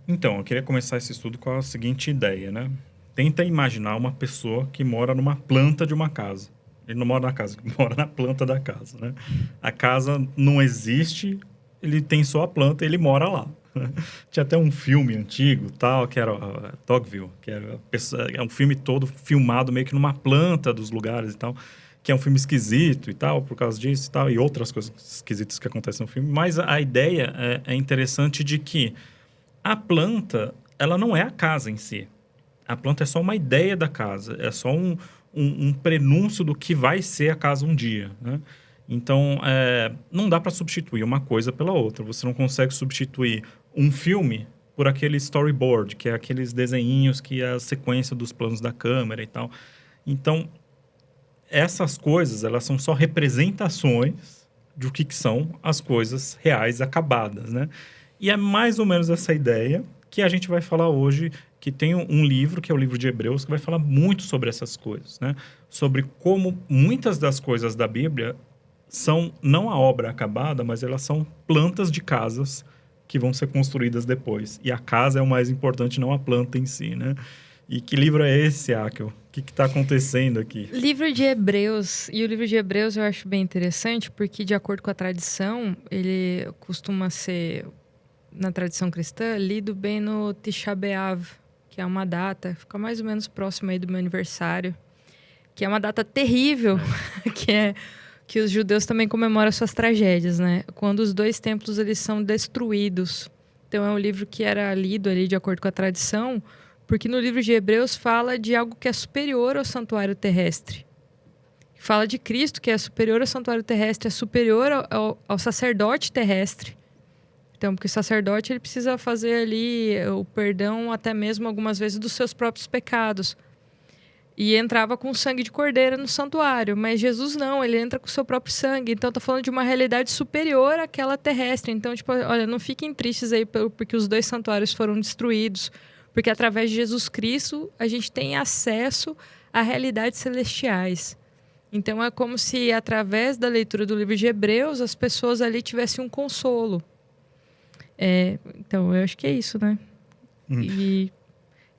Então, eu queria começar esse estudo com a seguinte ideia, né? Tenta imaginar uma pessoa que mora numa planta de uma casa. Ele não mora na casa, ele mora na planta da casa, né? A casa não existe, ele tem só a planta, ele mora lá. Tinha até um filme antigo, tal, que era Dogville, que era é um filme todo filmado meio que numa planta dos lugares e tal, que é um filme esquisito e tal, por causa disso e tal, e outras coisas esquisitas que acontecem no filme. Mas a ideia é interessante de que a planta, ela não é a casa em si. A planta é só uma ideia da casa, é só um prenúncio do que vai ser a casa um dia, né? Então, não dá para substituir uma coisa pela outra. Você não consegue substituir um filme por aquele storyboard, que é aqueles desenhinhos que é a sequência dos planos da câmera e tal. Então, essas coisas, elas são só representações do que são as coisas reais acabadas, né? E é mais ou menos essa ideia que a gente vai falar hoje, que tem um livro, que é o livro de Hebreus, que vai falar muito sobre essas coisas, né? Sobre como muitas das coisas da Bíblia são não a obra acabada, mas elas são plantas de casas que vão ser construídas depois. E a casa é o mais importante, não a planta em si, né? E que livro é esse, Akel? O que está acontecendo aqui? Livro de Hebreus. E o livro de Hebreus eu acho bem interessante, porque, de acordo com a tradição, ele costuma ser, na tradição cristã, lido bem no Tisha B'Av, que é uma data, fica mais ou menos próximo aí do meu aniversário, que é uma data terrível, que os judeus também comemoram suas tragédias, né? Quando os dois templos eles são destruídos. Então é um livro que era lido ali de acordo com a tradição, porque no livro de Hebreus fala de algo que é superior ao santuário terrestre. Fala de Cristo, que é superior ao santuário terrestre, é superior ao sacerdote terrestre. Então, porque o sacerdote ele precisa fazer ali o perdão até mesmo algumas vezes dos seus próprios pecados. E entrava com sangue de cordeiro no santuário, mas Jesus não, ele entra com o seu próprio sangue. Então, tá falando de uma realidade superior àquela terrestre. Então, tipo, olha, não fiquem tristes aí porque os dois santuários foram destruídos, porque através de Jesus Cristo a gente tem acesso a realidades celestiais. Então, é como se através da leitura do livro de Hebreus as pessoas ali tivessem um consolo. Então, eu acho que é isso, né? E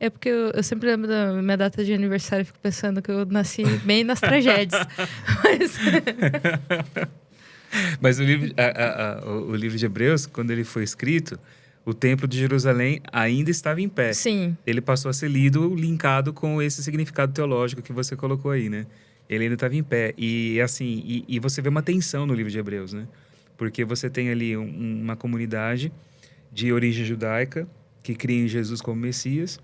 é porque eu sempre lembro da minha data de aniversário e fico pensando que eu nasci bem nas tragédias. Mas o livro de Hebreus, quando ele foi escrito, o Templo de Jerusalém ainda estava em pé. Sim. Ele passou a ser lido, linkado com esse significado teológico que você colocou aí, né? Ele ainda estava em pé. E assim, e você vê uma tensão no livro de Hebreus, né? Porque você tem ali uma comunidade de origem judaica que cria em Jesus como Messias,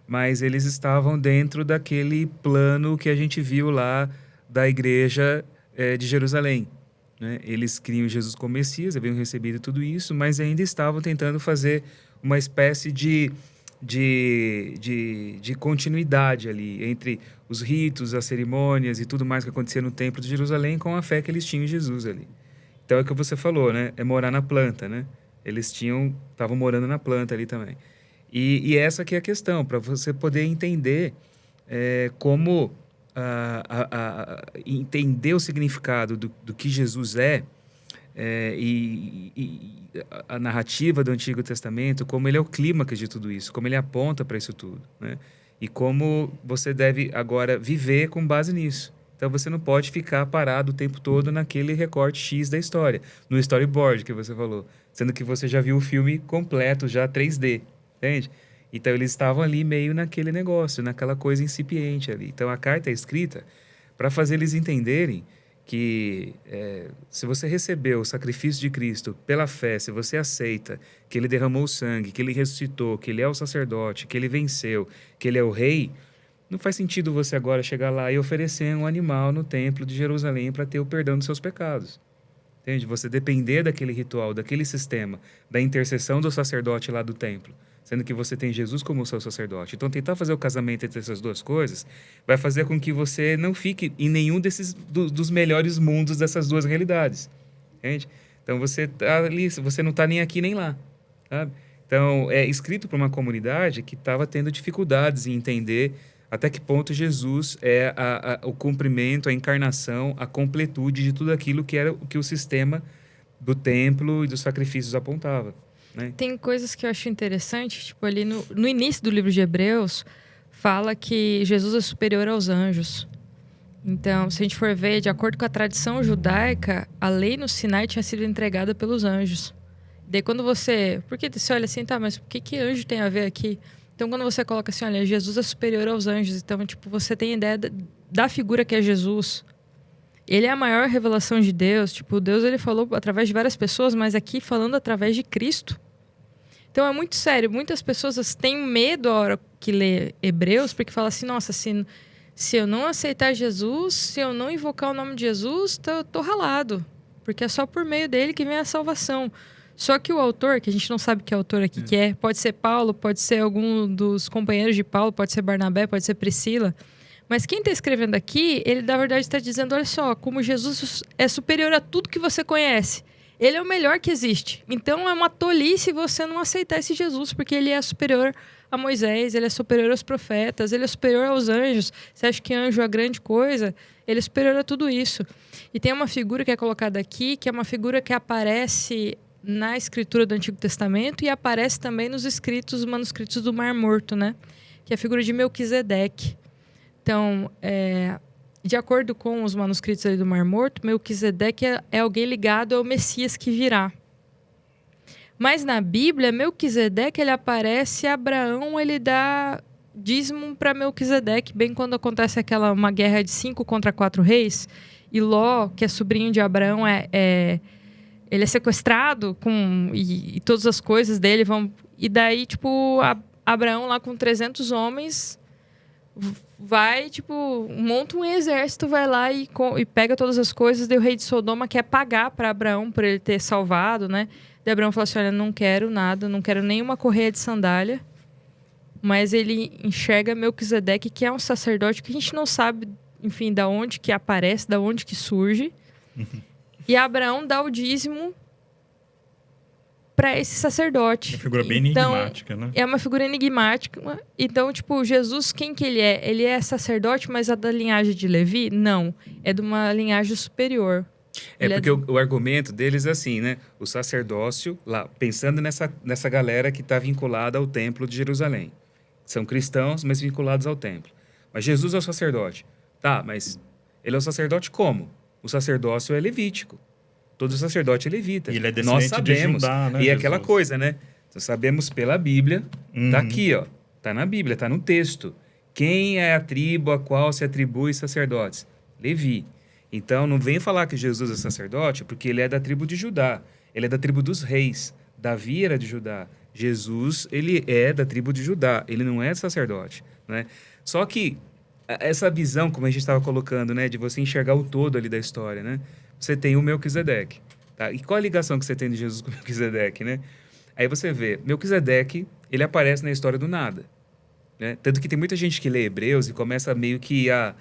mas eles estavam dentro daquele plano que a gente viu lá da igreja de Jerusalém, né? Eles criam Jesus como Messias, haviam recebido tudo isso, mas ainda estavam tentando fazer uma espécie de continuidade ali entre os ritos, as cerimônias e tudo mais que acontecia no Templo de Jerusalém com a fé que eles tinham em Jesus ali. Então é o que você falou, né? É morar na planta, né? Eles estavam morando na planta ali também. E essa que é a questão, para você poder entender como entender o significado do que Jesus e a narrativa do Antigo Testamento, como ele é o clímax de tudo isso, como ele aponta para isso tudo, né? E como você deve agora viver com base nisso. Então você não pode ficar parado o tempo todo naquele recorte X da história, no storyboard que você falou, sendo que você já viu o filme completo, já 3D, entende? Então eles estavam ali meio naquele negócio, naquela coisa incipiente ali. Então a carta é escrita para fazer eles entenderem que se você recebeu o sacrifício de Cristo pela fé, se você aceita que ele derramou o sangue, que ele ressuscitou, que ele é o sacerdote, que ele venceu, que ele é o rei, não faz sentido você agora chegar lá e oferecer um animal no templo de Jerusalém para ter o perdão dos seus pecados. Entende? Você depender daquele ritual, daquele sistema, da intercessão do sacerdote lá do templo, sendo que você tem Jesus como seu sacerdote. Então, tentar fazer o casamento entre essas duas coisas vai fazer com que você não fique em nenhum dos melhores mundos dessas duas realidades. Entende? Então, você tá ali, você não está nem aqui nem lá. Sabe? Então, é escrito para uma comunidade que estava tendo dificuldades em entender até que ponto Jesus é o cumprimento, a encarnação, a completude de tudo aquilo que era o que o sistema do templo e dos sacrifícios apontava. né? Tem coisas que eu acho interessante, tipo ali no início do livro de Hebreus, fala que Jesus é superior aos anjos. Então, se a gente for ver, de acordo com a tradição judaica, a lei no Sinai tinha sido entregada pelos anjos. Daí quando você... Porque você olha assim, tá, mas o que anjo tem a ver aqui? Então, quando você coloca assim, olha, Jesus é superior aos anjos. Então, tipo, você tem ideia da figura que é Jesus. Ele é a maior revelação de Deus. Tipo, Deus, ele falou através de várias pessoas, mas aqui falando através de Cristo. Então, é muito sério. Muitas pessoas têm medo a hora que lê Hebreus, porque fala assim, nossa, se eu não aceitar Jesus, se eu não invocar o nome de Jesus, eu tô ralado. Porque é só por meio dele que vem a salvação. Só que o autor, que a gente não sabe que autor aqui que é, pode ser Paulo, pode ser algum dos companheiros de Paulo, pode ser Barnabé, pode ser Priscila. Mas quem está escrevendo aqui, ele na verdade está dizendo, olha só, como Jesus é superior a tudo que você conhece. Ele é o melhor que existe. Então é uma tolice você não aceitar esse Jesus, porque ele é superior a Moisés, ele é superior aos profetas, ele é superior aos anjos. Você acha que anjo é grande coisa? Ele é superior a tudo isso. E tem uma figura que é colocada aqui, que é uma figura que aparece na escritura do Antigo Testamento e aparece também nos manuscritos do Mar Morto, né? Que é a figura de Melquisedeque. Então, de acordo com os manuscritos ali do Mar Morto, Melquisedeque é alguém ligado ao Messias que virá. Mas na Bíblia, Melquisedeque, ele aparece, Abraão, ele dá dízimo para Melquisedeque, bem quando acontece uma guerra de 5 contra 4 reis, e Ló, que é sobrinho de Abraão, ele é sequestrado e todas as coisas dele vão... E daí, tipo, Abraão lá com 300 homens vai, tipo, monta um exército, vai lá e pega todas as coisas. Daí o rei de Sodoma quer pagar para Abraão por ele ter salvado, né? Daí Abraão fala assim, olha, não quero nada, não quero nenhuma correia de sandália. Mas ele enxerga Melquisedeque, que é um sacerdote que a gente não sabe, enfim, da onde que aparece, da onde que surge. E Abraão dá o dízimo para esse sacerdote. É uma figura bem enigmática, né? É uma figura enigmática. Então, tipo, Jesus, quem que ele é? Ele é sacerdote, mas é da linhagem de Levi? Não. É de uma linhagem superior. Porque o argumento deles é assim, né? O sacerdócio, lá, pensando nessa galera que está vinculada ao templo de Jerusalém. São cristãos, mas vinculados ao templo. Mas Jesus é o sacerdote. Tá, mas ele é o sacerdote como? O sacerdócio é levítico. Todo sacerdote é levita. E ele é descendente Nós sabemos. de Judá, né, e é Jesus? aquela coisa, né? Nós sabemos pela Bíblia. Tá aqui, ó. Tá na Bíblia, tá no texto. Quem é a tribo a qual se atribui sacerdotes? Levi. Então, não vem falar que Jesus é sacerdote, porque ele é da tribo de Judá. Ele é da tribo dos reis. Davi era de Judá. Jesus, ele é da tribo de Judá. Ele não é sacerdote, né? Só que essa visão, como a gente estava colocando, né, de você enxergar o todo ali da história, né? Você tem o Melquisedeque, tá? E qual a ligação que você tem de Jesus com o Melquisedeque, né? Aí você vê, Melquisedeque, ele aparece na história do nada, né? Tanto que tem muita gente que lê Hebreus e começa meio que a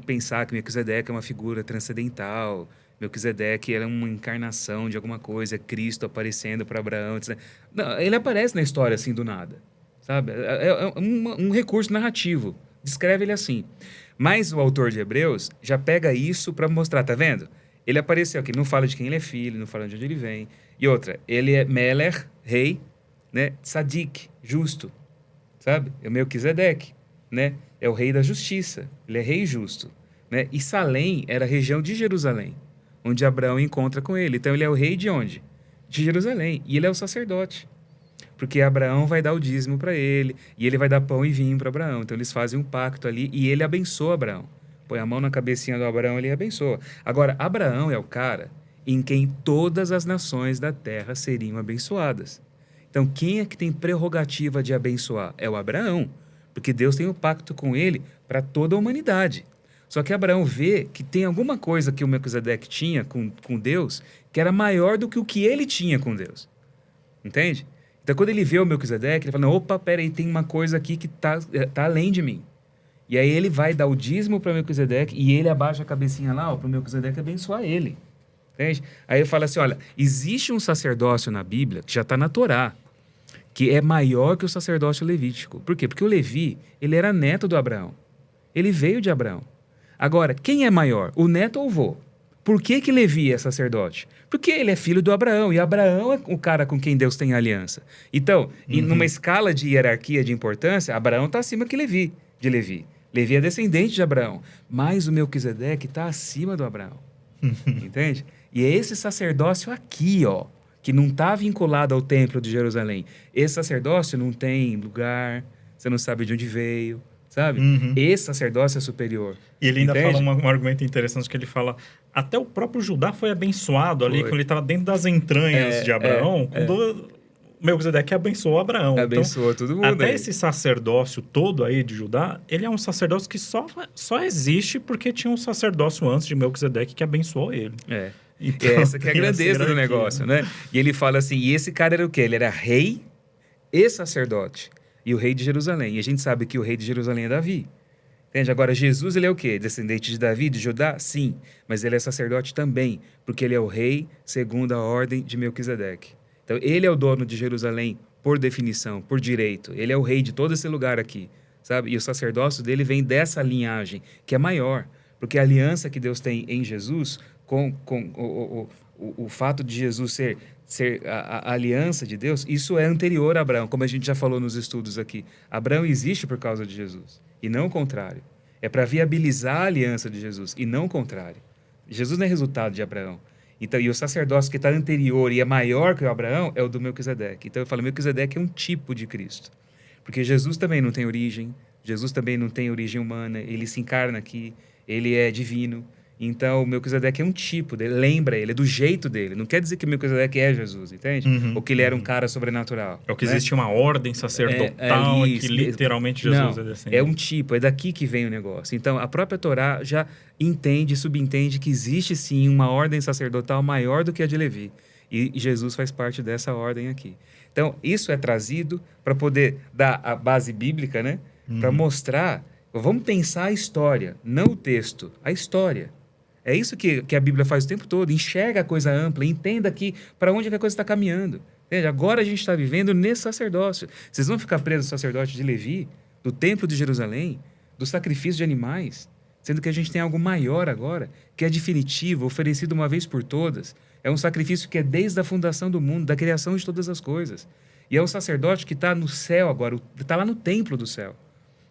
pensar que Melquisedeque é uma figura transcendental, Melquisedeque é uma encarnação de alguma coisa, Cristo aparecendo para Abraão, etc. Não, ele aparece na história assim do nada, sabe? É um recurso narrativo, descreve ele assim. Mas o autor de Hebreus já pega isso para mostrar, tá vendo? Ele apareceu aqui, não fala de quem ele é filho, não fala de onde ele vem. E outra, ele é Meler, rei, né? Tzadik, justo, sabe? É o Melquisedeque, né? É o rei da justiça, ele é rei justo, né? E Salém era a região de Jerusalém, onde Abraão encontra com ele. Então ele é o rei de onde? De Jerusalém. E ele é o sacerdote, porque Abraão vai dar o dízimo para ele, e ele vai dar pão e vinho para Abraão. Então eles fazem um pacto ali e ele abençoa Abraão. Põe a mão na cabecinha do Abraão, ele abençoa. Agora, Abraão é o cara em quem todas as nações da terra seriam abençoadas. Então, quem é que tem prerrogativa de abençoar? É o Abraão, porque Deus tem um pacto com ele para toda a humanidade. Só que Abraão vê que tem alguma coisa que o Melquisedeque tinha com Deus que era maior do que o que ele tinha com Deus. Entende? Então, quando ele vê o Melquisedeque, ele fala, não, opa, peraí, tem uma coisa aqui que tá além de mim. E aí ele vai dar o dízimo para Melquisedeque e ele abaixa a cabecinha lá para o Melquisedeque abençoar ele. Entende? Aí ele fala assim, olha, existe um sacerdócio na Bíblia, que já está na Torá, que é maior que o sacerdócio levítico. Por quê? Porque o Levi, ele era neto do Abraão. Ele veio de Abraão. Agora, quem é maior, o neto ou o vô? Por que Levi é sacerdote? Porque ele é filho do Abraão, e Abraão é o cara com quem Deus tem aliança. Então, numa escala de hierarquia de importância, Abraão está acima de Levi. Levi é descendente de Abraão, mas o Melquisedeque está acima do Abraão. Entende? E é esse sacerdócio aqui, ó, que não está vinculado ao templo de Jerusalém. Esse sacerdócio não tem lugar, você não sabe de onde veio, sabe? Esse sacerdócio é superior. E ele ainda entende? fala um argumento interessante, que ele fala, até o próprio Judá foi abençoado ali, quando ele estava dentro das entranhas de Abraão, quando Melquisedeque abençoou Abraão. Abençoou todo mundo. Até aí. esse sacerdócio todo aí de Judá, ele é um sacerdócio que só existe porque tinha um sacerdócio antes de Melquisedeque que abençoou ele. Então, E essa que é a grandeza do negócio, né? E ele fala assim, e esse cara era o quê? Ele era rei e sacerdote. E o rei de Jerusalém. E a gente sabe que o rei de Jerusalém é Davi. Entende? Agora, Jesus, ele é o quê? Descendente de Davi, de Judá? Sim. Mas ele é sacerdote também, porque ele é o rei segundo a ordem de Melquisedeque. Então, ele é o dono de Jerusalém por definição, por direito. Ele é o rei de todo esse lugar aqui, sabe? E o sacerdócio dele vem dessa linhagem, que é maior. Porque a aliança que Deus tem em Jesus, com o fato de Jesus ser a aliança de Deus, isso é anterior a Abraão, como a gente já falou nos estudos aqui. Abraão existe por causa de Jesus, e não o contrário. É para viabilizar a aliança de Jesus, e não o contrário. Jesus não é resultado de Abraão. Então, e o sacerdócio que está anterior e é maior que o Abraão é o do Melquisedeque. Então, eu falo, Melquisedeque é um tipo de Cristo. Porque Jesus também não tem origem, Jesus também não tem origem humana, ele se encarna aqui, ele é divino. Então, o Melquisedeque é um tipo dele, lembra ele, é do jeito dele. Não quer dizer que o Melquisedeque é Jesus, entende? Ou que ele era um cara sobrenatural. É o que né? existe uma ordem sacerdotal que literalmente Jesus é descendente. É um tipo, é daqui que vem o negócio. Então, a própria Torá já entende, subentende que existe sim uma ordem sacerdotal maior do que a de Levi. E Jesus faz parte dessa ordem aqui. Então, isso é trazido para poder dar a base bíblica, né? Para mostrar, vamos pensar a história, não o texto, a história. É isso que a Bíblia faz o tempo todo. Enxerga a coisa ampla, entenda aqui para onde é que a coisa está caminhando. Entende? Agora a gente está vivendo nesse sacerdócio. Vocês vão ficar presos ao sacerdote de Levi, do templo de Jerusalém, do sacrifício de animais, sendo que a gente tem algo maior agora, que é definitivo, oferecido uma vez por todas. É um sacrifício que é desde a fundação do mundo, da criação de todas as coisas. E é um sacerdote que está no céu agora, está lá no templo do céu.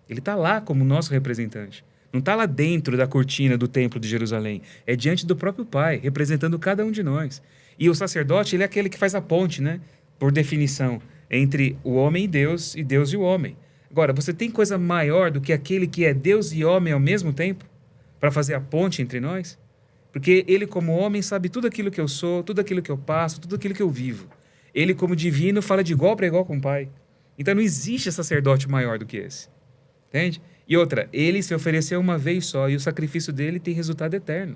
Ele está lá como nosso representante. Não está lá dentro da cortina do templo de Jerusalém. É diante do próprio Pai, representando cada um de nós. E o sacerdote, ele é aquele que faz a ponte, né? Por definição, entre o homem e Deus e o homem. Agora, você tem coisa maior do que aquele que é Deus e homem ao mesmo tempo? Para fazer a ponte entre nós? Porque ele, como homem, sabe tudo aquilo que eu sou, tudo aquilo que eu passo, tudo aquilo que eu vivo. Ele, como divino, fala de igual para igual com o Pai. Então, não existe sacerdote maior do que esse. Entende? E outra, ele se ofereceu uma vez só e o sacrifício dele tem resultado eterno.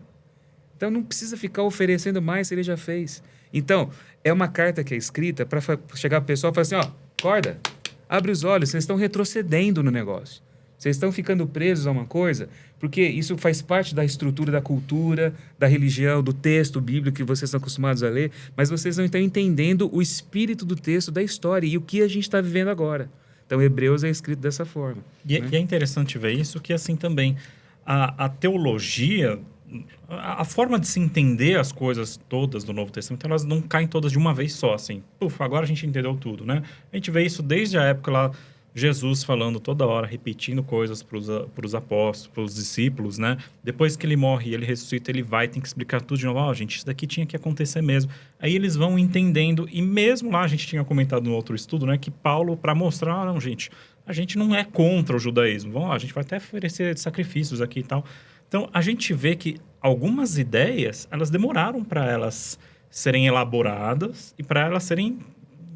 Então não precisa ficar oferecendo mais se ele já fez. Então, é uma carta que é escrita para chegar para o pessoal e falar assim, ó, acorda, abre os olhos, vocês estão retrocedendo no negócio. Vocês estão ficando presos a uma coisa, porque isso faz parte da estrutura da cultura, da religião, do texto bíblico que vocês estão acostumados a ler, mas vocês não estão entendendo o espírito do texto, da história e o que a gente está vivendo agora. Então, Hebreus é escrito dessa forma. E é interessante ver isso, que assim também, a teologia, a forma de se entender as coisas todas do Novo Testamento, elas não caem todas de uma vez só, assim. Agora a gente entendeu tudo, né? A gente vê isso desde a época lá, Jesus falando toda hora, repetindo coisas para os apóstolos, para os discípulos, né? Depois que ele morre e ele ressuscita, ele vai, tem que explicar tudo de novo. Gente, isso daqui tinha que acontecer mesmo. Aí eles vão entendendo, e mesmo lá, a gente tinha comentado no outro estudo, né? Que Paulo, para mostrar, não, gente, a gente não é contra o judaísmo. Vamos lá, a gente vai até oferecer sacrifícios aqui e tal. Então, a gente vê que algumas ideias, elas demoraram para elas serem elaboradas e para elas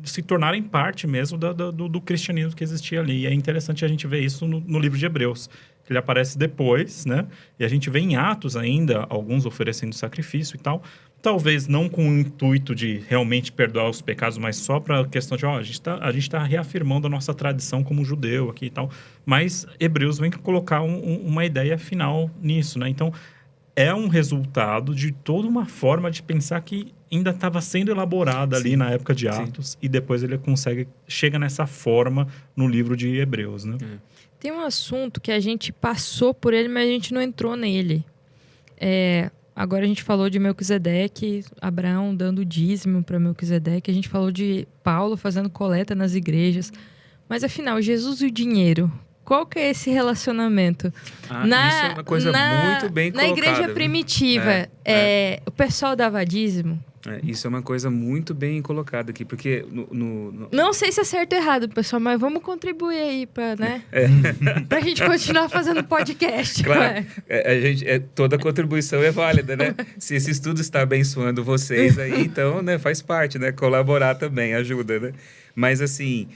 se tornarem parte mesmo do cristianismo que existia ali. E é interessante a gente ver isso no livro de Hebreus, que ele aparece depois, né? E a gente vê em Atos ainda, alguns oferecendo sacrifício e tal. Talvez não com o intuito de realmente perdoar os pecados, mas só para a questão de, a gente tá reafirmando a nossa tradição como judeu aqui e tal. Mas Hebreus vem colocar uma ideia final nisso, né? Então, é um resultado de toda uma forma de pensar que ainda estava sendo elaborada ali na época de Atos, e depois ele chega nessa forma no livro de Hebreus, né? Tem um assunto que a gente passou por ele, mas a gente não entrou nele. Agora a gente falou de Melquisedeque, Abraão dando dízimo para Melquisedeque, a gente falou de Paulo fazendo coleta nas igrejas. Mas afinal, Jesus e o dinheiro, qual que é esse relacionamento? Isso é uma coisa muito bem colocada. Na igreja viu? primitiva, o pessoal dava dízimo? Isso é uma coisa muito bem colocada aqui, porque Não sei se é certo ou errado, pessoal, mas vamos contribuir aí pra, né? Pra gente continuar fazendo podcast. Claro, toda contribuição é válida, né? Se esse estudo está abençoando vocês aí, então, né, faz parte, né? Colaborar também ajuda, né? Mas, assim,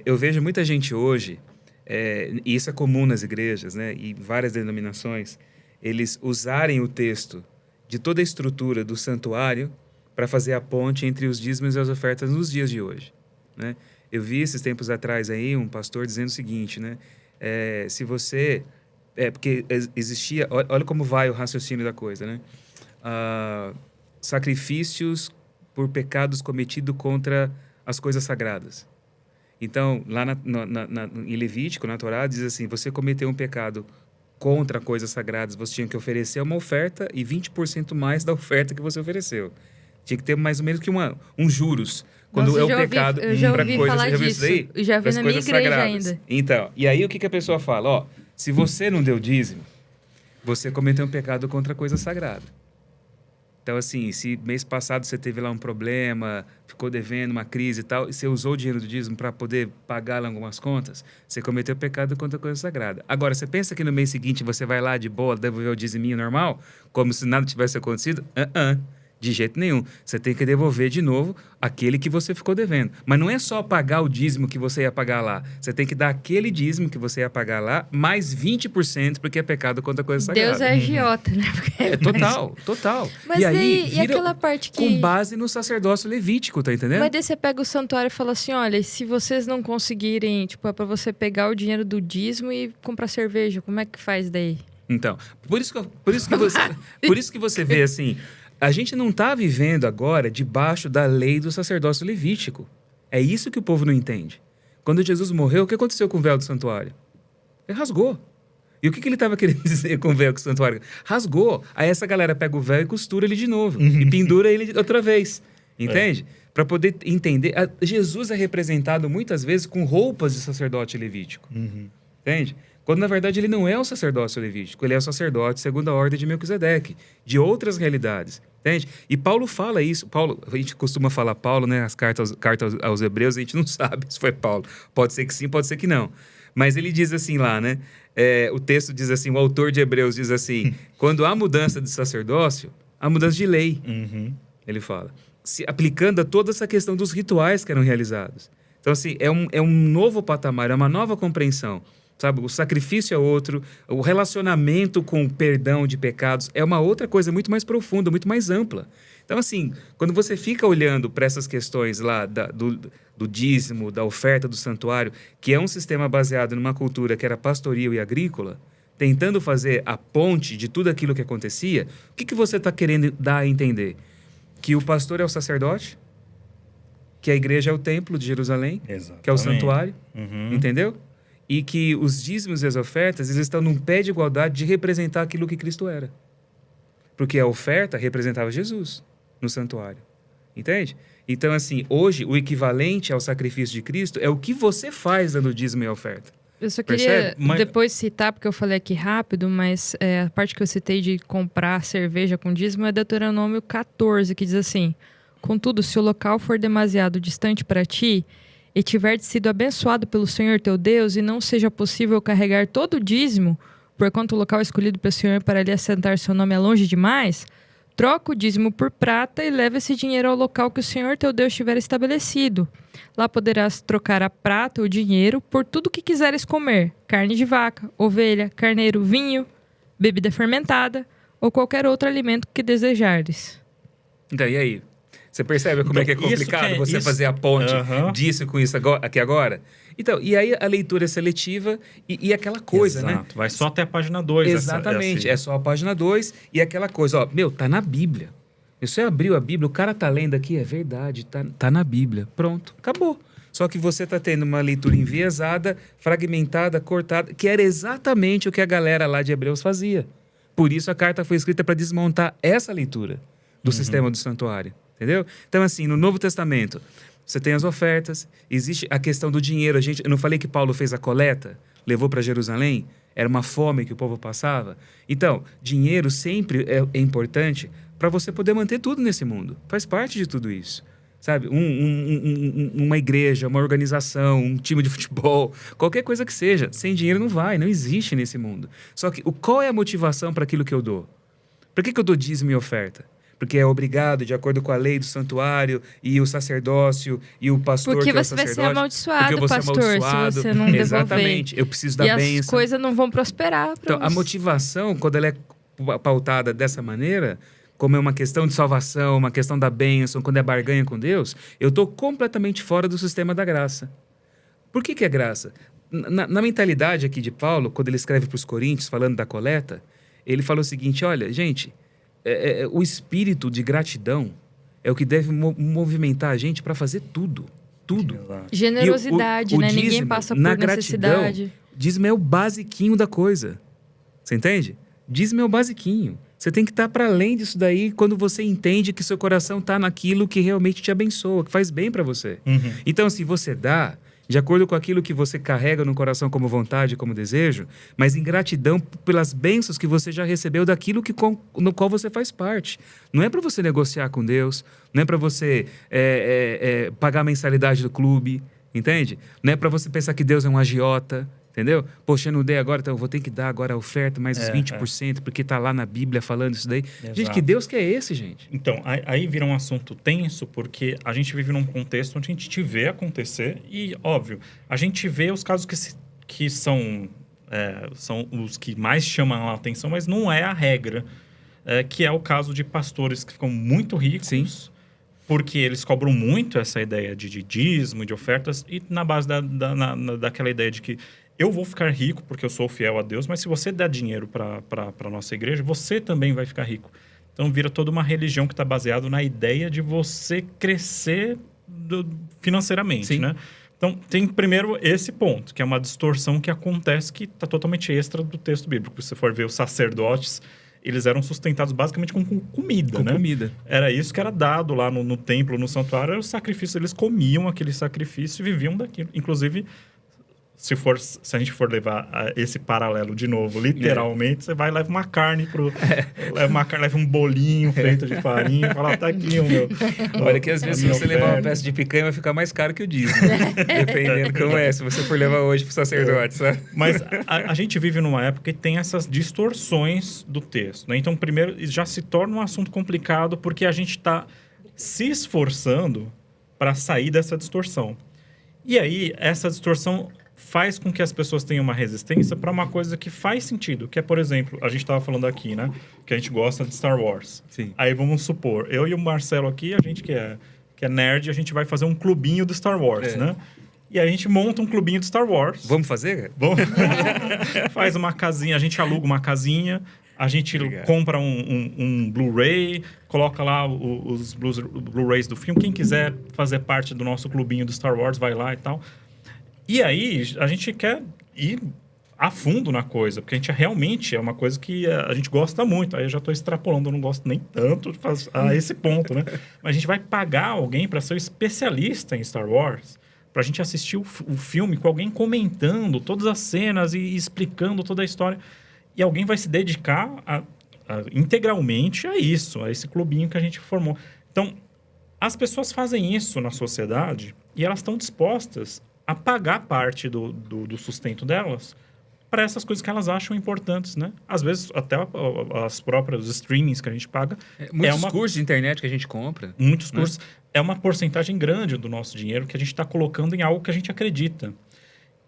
eu vejo muita gente hoje, e isso é comum nas igrejas, né? E várias denominações, eles usarem o texto de toda a estrutura do santuário para fazer a ponte entre os dízimos e as ofertas nos dias de hoje, né? Eu vi esses tempos atrás aí um pastor dizendo o seguinte, né? Se você... porque existia... Olha como vai o raciocínio da coisa, né? Sacrifícios por pecados cometidos contra as coisas sagradas. Então, lá em Levítico, na Torá, diz assim, você cometeu um pecado contra coisas sagradas, você tinha que oferecer uma oferta e 20% mais da oferta que você ofereceu. Tinha que ter mais ou menos que um juros. Quando Nossa, é o pecado para coisas... Falar disso. Eu já vi na minha igreja sagradas. ainda. Então, e aí o que a pessoa fala? Se você não deu dízimo, você cometeu um pecado contra coisa sagrada. Então, assim, se mês passado você teve lá um problema, ficou devendo uma crise e tal, e você usou o dinheiro do dízimo para poder pagar lá algumas contas, você cometeu pecado contra a coisa sagrada. Agora, você pensa que no mês seguinte você vai lá de boa devolver o diziminho normal, como se nada tivesse acontecido? De jeito nenhum. Você tem que devolver de novo aquele que você ficou devendo. Mas não é só pagar o dízimo que você ia pagar lá. Você tem que dar aquele dízimo que você ia pagar lá, mais 20%, porque é pecado contra a coisa sagrada. Deus é agiota, né? Total. Mas e aí, e aquela parte que... com base no sacerdócio levítico, tá entendendo? Mas daí você pega o santuário e fala assim, olha, se vocês não conseguirem, tipo, é pra você pegar o dinheiro do dízimo e comprar cerveja, como é que faz daí? Então, por isso que você vê assim... A gente não está vivendo agora debaixo da lei do sacerdócio levítico. É isso que o povo não entende. Quando Jesus morreu, o que aconteceu com o véu do santuário? Ele rasgou. E o que ele estava querendo dizer com o véu do santuário? Rasgou. Aí essa galera pega o véu e costura ele de novo. E pendura ele outra vez. Entende? Para poder entender. Jesus é representado muitas vezes com roupas de sacerdote levítico. Entende? Quando, na verdade, ele não é o sacerdócio levítico, ele é o sacerdote segundo a ordem de Melquisedeque, de outras realidades, entende? E Paulo fala isso. A gente costuma falar Paulo, né? As cartas aos Hebreus, a gente não sabe se foi Paulo. Pode ser que sim, pode ser que não. Mas ele diz assim lá, né? O texto diz assim, o autor de Hebreus diz assim, quando há mudança de sacerdócio, há mudança de lei, ele fala. Aplicando a toda essa questão dos rituais que eram realizados. Então, assim, é um novo patamar, é uma nova compreensão. Sabe, o sacrifício é outro, o relacionamento com o perdão de pecados é uma outra coisa muito mais profunda, muito mais ampla. Então, assim, quando você fica olhando para essas questões lá do dízimo, da oferta do santuário, que é um sistema baseado numa cultura que era pastoril e agrícola, tentando fazer a ponte de tudo aquilo que acontecia, o que você está querendo dar a entender? Que o pastor é o sacerdote, que a igreja é o templo de Jerusalém, Exatamente. Que é o santuário, entendeu? E que os dízimos e as ofertas, eles estão num pé de igualdade de representar aquilo que Cristo era. Porque a oferta representava Jesus no santuário. Entende? Então, assim, hoje, o equivalente ao sacrifício de Cristo é o que você faz dando dízimo e oferta. Eu só queria depois citar, porque eu falei aqui rápido, mas a parte que eu citei de comprar cerveja com dízimo é Deuteronômio 14, que diz assim: contudo, se o local for demasiado distante para ti, e tiver sido abençoado pelo Senhor teu Deus, e não seja possível carregar todo o dízimo, porquanto o local escolhido pelo Senhor para ali assentar seu nome é longe demais, troca o dízimo por prata e leva esse dinheiro ao local que o Senhor teu Deus tiver estabelecido. Lá poderás trocar a prata ou dinheiro por tudo que quiseres comer, carne de vaca, ovelha, carneiro, vinho, bebida fermentada ou qualquer outro alimento que desejares. Então, e aí? Você percebe como é que é complicado você fazer a ponte disso com isso aqui agora? Então, e aí a leitura é seletiva e aquela coisa, Exato. né? Vai só até a página 2. Exatamente, é só a página 2 e aquela coisa, tá na Bíblia. Você abriu a Bíblia, o cara tá lendo aqui, é verdade, tá na Bíblia. Pronto, acabou. Só que você tá tendo uma leitura enviesada, fragmentada, cortada, que era exatamente o que a galera lá de Hebreus fazia. Por isso a carta foi escrita para desmontar essa leitura do sistema do santuário, entendeu? Então, assim, no Novo Testamento, você tem as ofertas, existe a questão do dinheiro. Eu não falei que Paulo fez a coleta, levou para Jerusalém? Era uma fome que o povo passava. Então, dinheiro sempre é importante para você poder manter tudo nesse mundo. Faz parte de tudo isso. Sabe? Uma igreja, uma organização, um time de futebol, qualquer coisa que seja. Sem dinheiro não existe nesse mundo. Só que qual é a motivação para aquilo que eu dou? Por que eu dou dízimo e oferta? Porque é obrigado, de acordo com a lei do santuário, e o sacerdócio, e o pastor porque que é o você vai ser sacerdote. amaldiçoado, pastor, se você não devolver. Exatamente, eu preciso da bênção. bênção. E as coisas não vão prosperar. Então, a motivação, quando ela é pautada dessa maneira, como é uma questão de salvação, uma questão da bênção, quando é barganha com Deus, eu estou completamente fora do sistema da graça. Por que é graça? Na mentalidade aqui de Paulo, quando ele escreve para os Coríntios, falando da coleta, ele fala o seguinte: olha, gente, o espírito de gratidão é o que deve movimentar a gente para fazer tudo. Tudo. Generosidade, né? Ninguém passa por necessidade. Gratidão, dízimo é o basiquinho da coisa. Você entende? Dízimo é o basiquinho. Você tem que estar para além disso daí quando você entende que seu coração está naquilo que realmente te abençoa, que faz bem para você. Então, se você dá de acordo com aquilo que você carrega no coração como vontade, como desejo, mas em gratidão pelas bênçãos que você já recebeu daquilo no qual você faz parte. Não é para você negociar com Deus, não é para você pagar a mensalidade do clube, entende? Não é para você pensar que Deus é um agiota, entendeu? Poxa, eu não dei agora, então eu vou ter que dar agora a oferta mais os 20%, porque está lá na Bíblia falando isso daí. Exato. Gente, que Deus que é esse, gente? Então, aí vira um assunto tenso, porque a gente vive num contexto onde a gente te vê acontecer e, óbvio, a gente vê os casos que são os que mais chamam a atenção, mas não é a regra, que é o caso de pastores que ficam muito ricos. Sim. Porque eles cobram muito essa ideia de dízimo, de ofertas, e na base daquela ideia de que eu vou ficar rico porque eu sou fiel a Deus, mas se você der dinheiro para a nossa igreja, você também vai ficar rico. Então vira toda uma religião que está baseada na ideia de você crescer financeiramente, né? Então tem primeiro esse ponto, que é uma distorção que acontece, que está totalmente extra do texto bíblico. Se você for ver os sacerdotes, eles eram sustentados basicamente com comida, né? Comida. Era isso que era dado lá no templo, no santuário, era o sacrifício. Eles comiam aquele sacrifício e viviam daquilo. Inclusive, se a gente for levar esse paralelo de novo, literalmente, você vai e leva uma carne leva um bolinho feito de farinha e fala, tá aqui o meu. Olha que às vezes se você levar uma peça de picanha vai ficar mais caro que o dízimo. Dependendo como é, se você for levar hoje pro sacerdote, sabe? Mas a gente vive numa época que tem essas distorções do texto, né? Então, primeiro, já se torna um assunto complicado porque a gente está se esforçando para sair dessa distorção. E aí, essa distorção faz com que as pessoas tenham uma resistência para uma coisa que faz sentido, que é, por exemplo, a gente estava falando aqui, né, que a gente gosta de Star Wars. Sim. Aí vamos supor, eu e o Marcelo aqui, a gente que é nerd, a gente vai fazer um clubinho do Star Wars, né? E a gente monta um clubinho de Star Wars. Vamos fazer? Vamos. Faz uma casinha, a gente aluga uma casinha, a gente compra um Blu-ray, coloca lá os Blu-rays do filme. Quem quiser fazer parte do nosso clubinho do Star Wars, vai lá e tal. E aí, a gente quer ir a fundo na coisa, porque a gente realmente é uma coisa que a gente gosta muito. Aí eu já estou extrapolando, eu não gosto nem tanto a esse ponto, né? Mas a gente vai pagar alguém para ser um especialista em Star Wars, para a gente assistir o filme com alguém comentando todas as cenas e explicando toda a história. E alguém vai se dedicar integralmente a isso, a esse clubinho que a gente formou. Então, as pessoas fazem isso na sociedade e elas estão dispostas a pagar parte do sustento delas para essas coisas que elas acham importantes, né? Às vezes, até as próprias streamings que a gente paga. Muitos cursos de internet que a gente compra. Muitos cursos. É uma porcentagem grande do nosso dinheiro que a gente está colocando em algo que a gente acredita.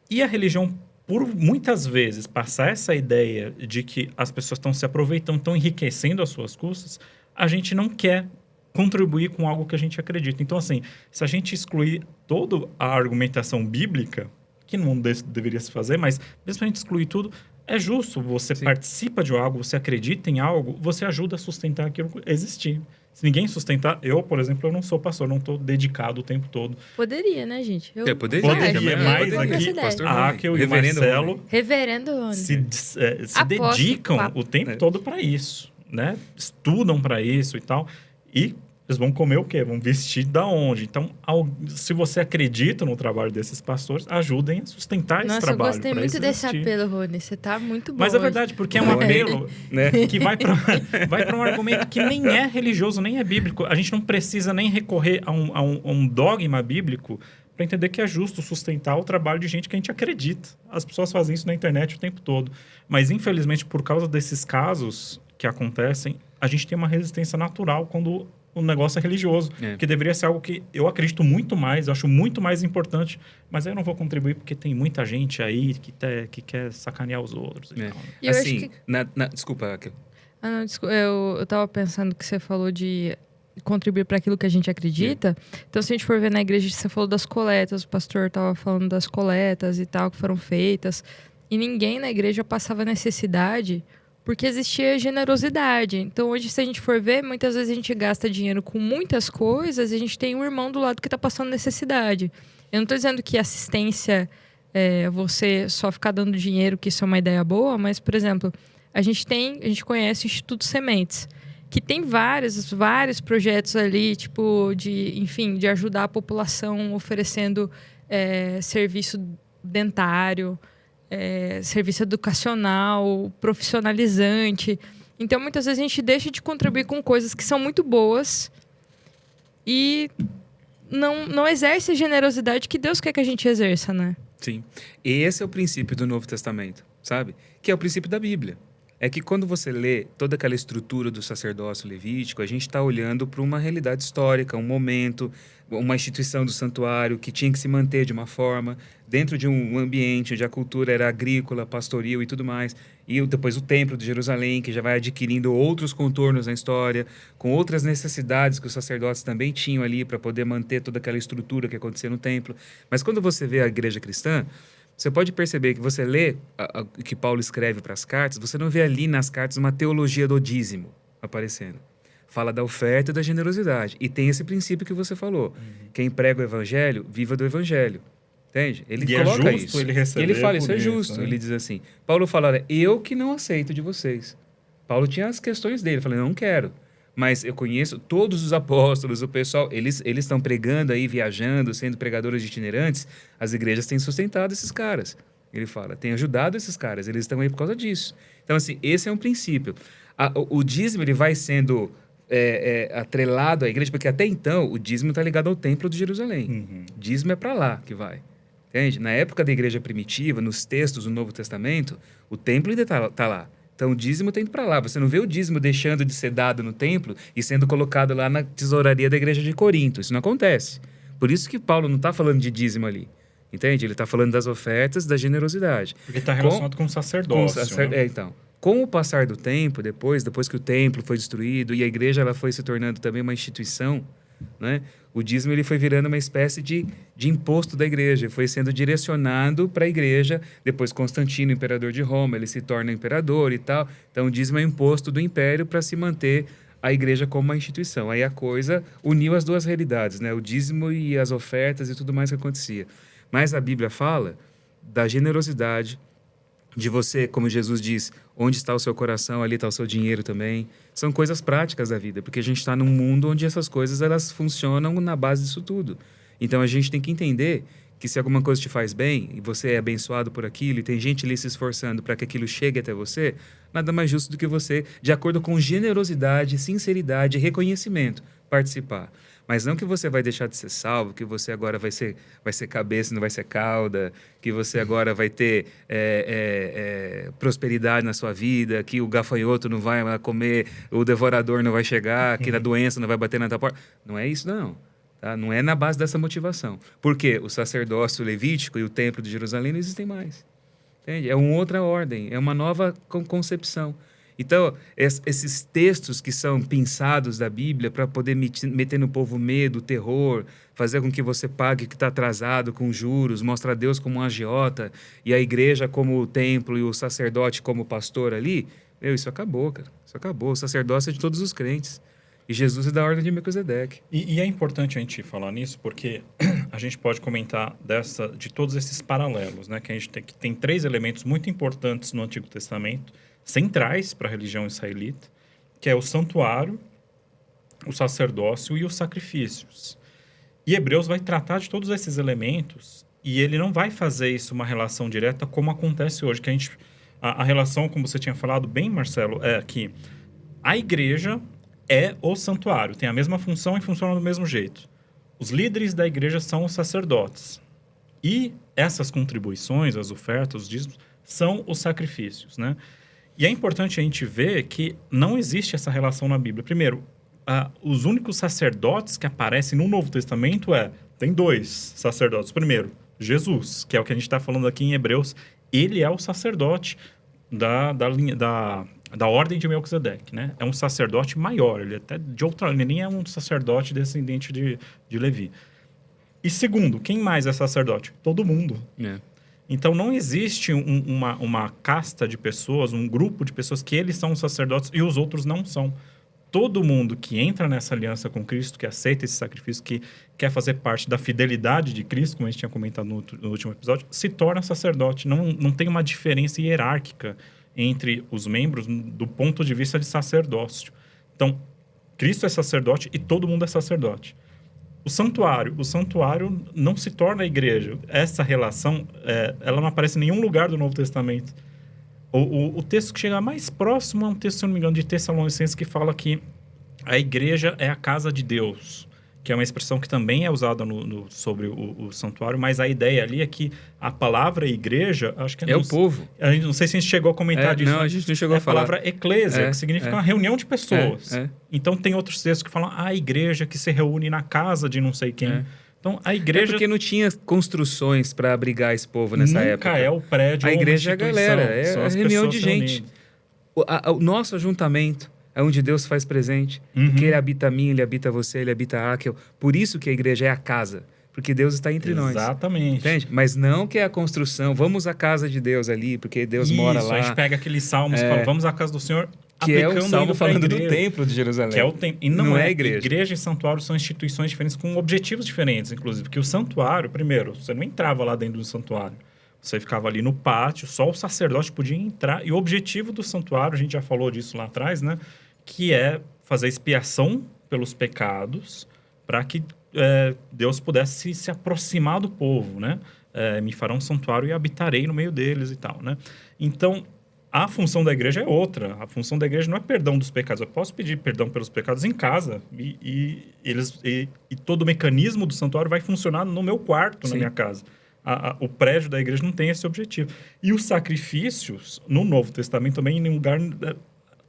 E a religião, por muitas vezes, passar essa ideia de que as pessoas estão se aproveitando, estão enriquecendo às suas custas, a gente não quer contribuir com algo que a gente acredita. Então, assim, se a gente excluir toda a argumentação bíblica, que não deveria se fazer, mas mesmo a gente excluir tudo, é justo. Você participa de algo, você acredita em algo, você ajuda a sustentar aquilo existir. Se ninguém sustentar... Eu, por exemplo, eu não sou pastor, não estou dedicado o tempo todo. Poderia, né, gente? Poderia, Poderia, mas aqui, a Raquel e o Marcelo Reverendo Rony. se Aposto, dedicam papo. o tempo todo para isso, né? Estudam para isso e tal. E eles vão comer o quê? Vão vestir da onde? Então, se você acredita no trabalho desses pastores, ajudem a sustentar esse Nossa, eu trabalho. gostei pra muito isso desse existir. apelo, Rony. Você tá muito bom Mas é hoje. verdade, porque é um apelo que vai para um argumento que nem é religioso, nem é bíblico. A gente não precisa nem recorrer a um dogma bíblico para entender que é justo sustentar o trabalho de gente que a gente acredita. As pessoas fazem isso na internet o tempo todo. Mas, infelizmente, por causa desses casos que acontecem, a gente tem uma resistência natural quando o negócio é religioso. Que deveria ser algo que eu acredito muito mais, eu acho muito mais importante, mas aí eu não vou contribuir porque tem muita gente aí que quer sacanear os outros. E tal, né? E eu Assim, acho que... desculpa, Raquel. não, desculpa. Eu tava pensando que você falou de contribuir para aquilo que a gente acredita. Então, se a gente for ver na igreja, você falou das coletas, o pastor tava falando das coletas e tal, que foram feitas. E ninguém na igreja passava necessidade porque existia generosidade. Então, hoje, se a gente for ver, muitas vezes a gente gasta dinheiro com muitas coisas e a gente tem um irmão do lado que está passando necessidade. Eu não estou dizendo que assistência você só ficar dando dinheiro, que isso é uma ideia boa, mas, por exemplo, a gente conhece o Instituto Sementes, que tem vários projetos ali, tipo, de ajudar a população oferecendo serviço dentário, serviço educacional, profissionalizante. Então, muitas vezes a gente deixa de contribuir com coisas que são muito boas e não exerce a generosidade que Deus quer que a gente exerça, né? Sim. Esse é o princípio do Novo Testamento, sabe? Que é o princípio da Bíblia. É que quando você lê toda aquela estrutura do sacerdócio levítico, a gente está olhando para uma realidade histórica, um momento, uma instituição do santuário que tinha que se manter de uma forma, dentro de um ambiente onde a cultura era agrícola, pastoril e tudo mais. E depois o templo de Jerusalém, que já vai adquirindo outros contornos na história, com outras necessidades que os sacerdotes também tinham ali para poder manter toda aquela estrutura que acontecia no templo. Mas quando você vê a igreja cristã, você pode perceber que você lê o que Paulo escreve para as cartas, você não vê ali nas cartas uma teologia do dízimo aparecendo. Fala da oferta e da generosidade. E tem esse princípio que você falou. Quem prega o evangelho, viva do evangelho. Entende? Ele coloca justo isso. Ele receber E ele fala, isso é por justo. né? Ele diz assim, Paulo fala, olha, eu que não aceito de vocês. Paulo tinha as questões dele. Ele fala, não quero. Mas eu conheço todos os apóstolos, o pessoal, eles estão pregando aí, viajando, sendo pregadores itinerantes. As igrejas têm sustentado esses caras. Ele fala, tem ajudado esses caras, eles estão aí por causa disso. Então, assim, esse é um princípio. O dízimo, ele vai sendo atrelado à igreja, porque até então o dízimo está ligado ao templo de Jerusalém. Dízimo é para lá que vai. Entende? Na época da igreja primitiva, nos textos do Novo Testamento, o templo ainda está lá. Então, o dízimo está indo para lá. Você não vê o dízimo deixando de ser dado no templo e sendo colocado lá na tesouraria da igreja de Corinto. Isso não acontece. Por isso que Paulo não está falando de dízimo ali. Entende? Ele está falando das ofertas, da generosidade. Porque está relacionado com o sacerdócio. Né? Então, com o passar do tempo, depois que o templo foi destruído e a igreja ela foi se tornando também uma instituição, né? O dízimo ele foi virando uma espécie de imposto da igreja, foi sendo direcionado para a igreja. Depois Constantino, imperador de Roma, ele se torna imperador e tal. Então o dízimo é um imposto do império para se manter a igreja como uma instituição. Aí a coisa uniu as duas realidades, né? O dízimo e as ofertas e tudo mais que acontecia. Mas a Bíblia fala da generosidade, de você, como Jesus diz, onde está o seu coração, ali está o seu dinheiro também. São coisas práticas da vida, porque a gente está num mundo onde essas coisas elas funcionam na base disso tudo. Então a gente tem que entender que se alguma coisa te faz bem e você é abençoado por aquilo e tem gente ali se esforçando para que aquilo chegue até você, nada mais justo do que você, de acordo com generosidade, sinceridade e reconhecimento, participar. Mas não que você vai deixar de ser salvo, que você agora vai ser cabeça e não vai ser cauda, que você agora vai ter prosperidade na sua vida, que o gafanhoto não vai comer, o devorador não vai chegar, que a doença não vai bater na tua porta. Não é isso, não. Tá? Não é na base dessa motivação. Porque o sacerdócio levítico e o templo de Jerusalém não existem mais. Entende? É uma outra ordem, é uma nova concepção. Então, esses textos que são pensados da Bíblia para poder meter no povo medo, terror, fazer com que você pague o que está atrasado com juros, mostrar Deus como um agiota e a igreja como o templo e o sacerdote como o pastor ali, isso acabou, cara. Isso acabou. O sacerdócio é de todos os crentes. E Jesus é da ordem de Melquisedeque. E é importante a gente falar nisso, porque a gente pode comentar de todos esses paralelos, né? Que a gente tem 3 elementos muito importantes no Antigo Testamento, centrais para a religião israelita, que é o santuário, o sacerdócio e os sacrifícios. E Hebreus vai tratar de todos esses elementos, e ele não vai fazer isso uma relação direta como acontece hoje, que a relação, como você tinha falado bem, Marcelo, é que a igreja é o santuário, tem a mesma função e funciona do mesmo jeito. Os líderes da igreja são os sacerdotes. E essas contribuições, as ofertas, os dízimos, são os sacrifícios, né? E é importante a gente ver que não existe essa relação na Bíblia. Primeiro, os únicos sacerdotes que aparecem no Novo Testamento tem 2 sacerdotes. Primeiro, Jesus, que é o que a gente está falando aqui em Hebreus. Ele é o sacerdote da ordem de Melquisedeque, né? É um sacerdote maior, ele até de outra, ele nem é um sacerdote descendente de Levi. E segundo, quem mais é sacerdote? Todo mundo. Então não existe uma casta de pessoas, um grupo de pessoas que eles são sacerdotes e os outros não são. Todo mundo que entra nessa aliança com Cristo, que aceita esse sacrifício, que quer fazer parte da fidelidade de Cristo, como a gente tinha comentado no último episódio, se torna sacerdote. Não tem uma diferença hierárquica entre os membros do ponto de vista de sacerdócio. Então, Cristo é sacerdote e todo mundo é sacerdote. O santuário não se torna a igreja. Essa relação, ela não aparece em nenhum lugar do Novo Testamento. O texto que chega mais próximo é um texto, se não me engano, de Tessalonicenses, que fala que a igreja é a casa de Deus, que é uma expressão que também é usada sobre o santuário, mas a ideia ali é que a palavra igreja, acho que é o povo. A gente, não sei se a gente chegou a comentar disso. Não, a gente não chegou a falar. É a palavra eclésia, que significa uma reunião de pessoas. Então tem outros textos que falam a igreja que se reúne na casa de não sei quem. Então, a igreja... porque não tinha construções para abrigar esse povo nessa época. Nunca é o prédio. A igreja é a galera, é a reunião de gente. O nosso ajuntamento é onde Deus faz presente. Porque Ele habita a mim, Ele habita você, Ele habita a Aquel. Por isso que a igreja é a casa. Porque Deus está entre nós. Exatamente. Entende? Mas não que é a construção. Vamos à casa de Deus ali, porque Deus mora lá. A gente pega aqueles salmos e fala, vamos à casa do Senhor... Que é um salmo falando do templo de Jerusalém. Que é o templo. E não é a igreja. Igreja e santuário são instituições diferentes, com objetivos diferentes, inclusive. Porque o santuário, primeiro, você não entrava lá dentro do santuário. Você ficava ali no pátio, só o sacerdote podia entrar. E o objetivo do santuário, a gente já falou disso lá atrás, né? Que é fazer expiação pelos pecados, para que Deus pudesse se aproximar do povo, né? Me fará um santuário e habitarei no meio deles e tal, né? Então... a função da igreja é outra. A função da igreja não é perdão dos pecados. Eu posso pedir perdão pelos pecados em casa. E todo o mecanismo do santuário vai funcionar no meu quarto, na minha casa. O prédio da igreja não tem esse objetivo. E os sacrifícios, no Novo Testamento, também, em lugar,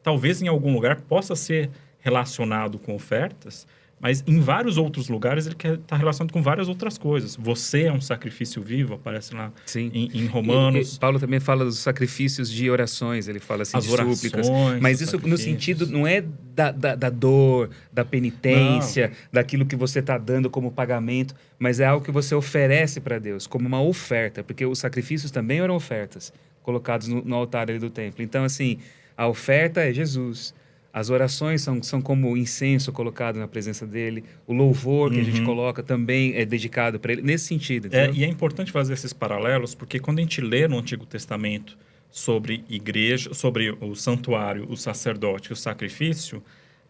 talvez em algum lugar, possa ser relacionado com ofertas, mas em vários outros lugares ele está relacionado com várias outras coisas. Você é um sacrifício vivo, aparece lá em Romanos. E Paulo também fala dos sacrifícios de orações, ele fala assim, as de orações, súplicas. Mas isso no sentido, não é da dor, da penitência, daquilo que você está dando como pagamento, mas é algo que você oferece para Deus, como uma oferta, porque os sacrifícios também eram ofertas, colocados no altar ali do templo. Então, assim, a oferta é Jesus. As orações são como incenso colocado na presença dele. O louvor que a gente coloca também é dedicado para ele. Nesse sentido. E é importante fazer esses paralelos, porque quando a gente lê no Antigo Testamento sobre igreja, sobre o santuário, o sacerdote e o sacrifício,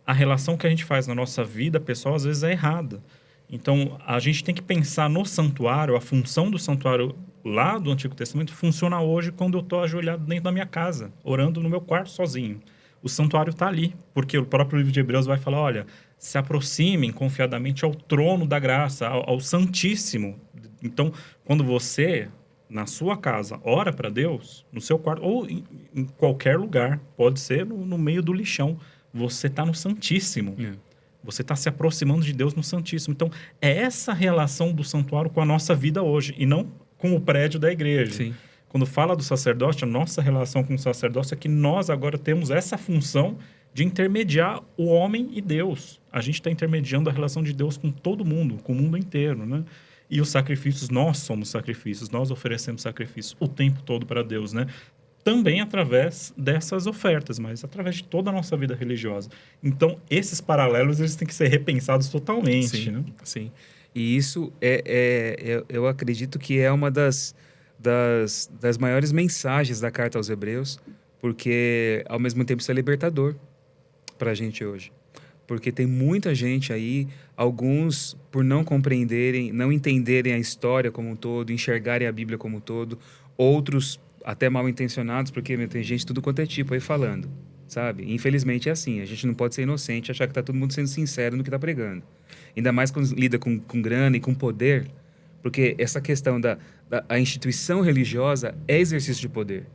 a relação que a gente faz na nossa vida pessoal às vezes é errada. Então, a gente tem que pensar no santuário, a função do santuário lá do Antigo Testamento funciona hoje quando eu estou ajoelhado dentro da minha casa, orando no meu quarto sozinho. O santuário está ali, porque o próprio livro de Hebreus vai falar, olha, se aproximem confiadamente ao trono da graça, ao Santíssimo. Então, quando você, na sua casa, ora para Deus, no seu quarto, ou em qualquer lugar, pode ser no meio do lixão, você está no Santíssimo. Você está se aproximando de Deus no Santíssimo. Então, é essa relação do santuário com a nossa vida hoje, e não com o prédio da igreja. Sim. Quando fala do sacerdócio, a nossa relação com o sacerdócio é que nós agora temos essa função de intermediar o homem e Deus. A gente está intermediando a relação de Deus com todo mundo, com o mundo inteiro, né? E os sacrifícios, nós somos sacrifícios, nós oferecemos sacrifícios o tempo todo para Deus, né? também através dessas ofertas, mas através de toda a nossa vida religiosa. Então, esses paralelos eles têm que ser repensados totalmente. Sim, né? sim. E isso eu acredito que é uma das maiores mensagens da carta aos Hebreus, porque ao mesmo tempo isso é libertador para a gente hoje. Porque tem muita gente aí, alguns por não compreenderem, não entenderem a história como um todo, enxergarem a Bíblia como um todo, outros até mal intencionados, porque tem gente tudo quanto é tipo aí falando, sabe? Infelizmente é assim, a gente não pode ser inocente e achar que está todo mundo sendo sincero no que está pregando. Ainda mais quando lida com grana e com poder, porque essa questão a instituição religiosa é exercício de poder,